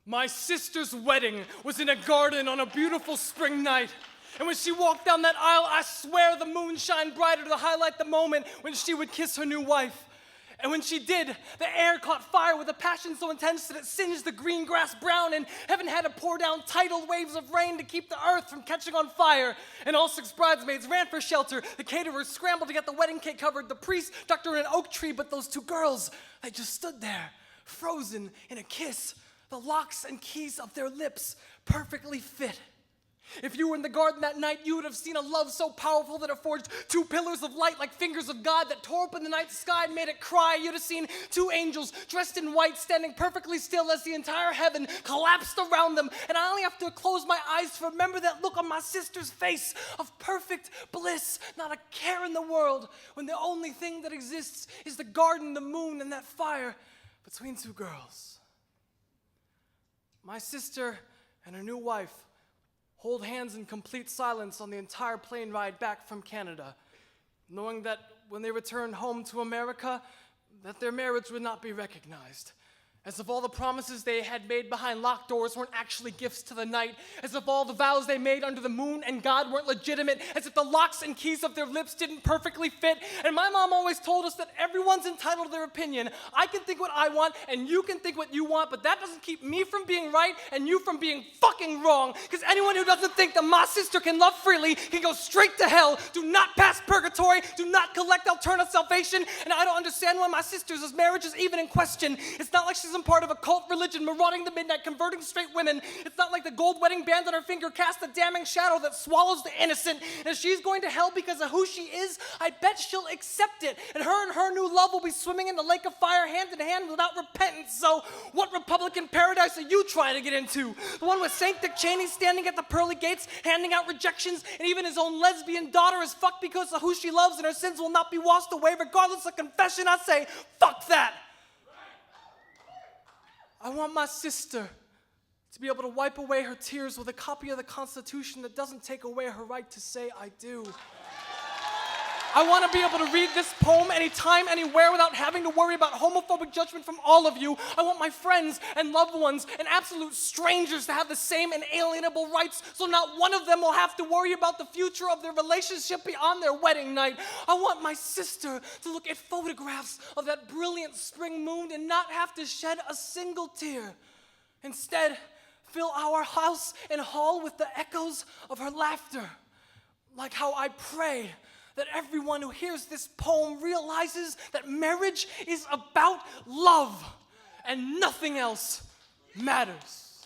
My sister's wedding was in a garden on a beautiful spring night. And when she walked down that aisle, I swear the moon shined brighter to highlight the moment when she would kiss her new wife. And when she did, the air caught fire with a passion so intense that it singed the green grass brown, and heaven had to pour down tidal waves of rain to keep the earth from catching on fire. And all 6 bridesmaids ran for shelter. The caterers scrambled to get the wedding cake covered. The priest tucked her in an oak tree, but those 2 girls, they just stood there, frozen in a kiss. The locks and keys of their lips perfectly fit. If you were in the garden that night, you would have seen a love so powerful that it forged 2 pillars of light like fingers of God that tore open the night sky and made it cry. You'd have seen 2 angels dressed in white standing perfectly still as the entire heaven collapsed around them. And I only have to close my eyes to remember that look on my sister's face of perfect bliss, not a care in the world, when the only thing that exists is the garden, the moon, and that fire between 2 girls. My sister and her new wife hold hands in complete silence on the entire plane ride back from Canada, knowing that when they returned home to America, that their marriage would not be recognized. As if all the promises they had made behind locked doors weren't actually gifts to the night. As if all the vows they made under the moon and God weren't legitimate. As if the locks and keys of their lips didn't perfectly fit. And my mom always told us that everyone's entitled to their opinion. I can think what I want and you can think what you want, but that doesn't keep me from being right and you from being fucking wrong. Because anyone who doesn't think that my sister can love freely can go straight to hell. Do not pass purgatory. Do not collect alternate salvation. And I don't understand why my sister's marriage is even in question. It's not like she's part of a cult religion, marauding the midnight, converting straight women. It's not like the gold wedding band on her finger casts a damning shadow that swallows the innocent. And if she's going to hell because of who she is, I bet she'll accept it. And her new love will be swimming in the lake of fire hand in hand without repentance. So what Republican paradise are you trying to get into? The one with Saint Dick Cheney standing at the pearly gates, handing out rejections, and even his own lesbian daughter is fucked because of who she loves and her sins will not be washed away regardless of confession. I say, fuck that. I want my sister to be able to wipe away her tears with a copy of the Constitution that doesn't take away her right to say I do. I want to be able to read this poem anytime, anywhere without having to worry about homophobic judgment from all of you. I want my friends and loved ones and absolute strangers to have the same inalienable rights so not one of them will have to worry about the future of their relationship beyond their wedding night. I want my sister to look at photographs of that brilliant spring moon and not have to shed a single tear. Instead, fill our house and hall with the echoes of her laughter. Like how I pray that everyone who hears this poem realizes that marriage is about love and nothing else matters.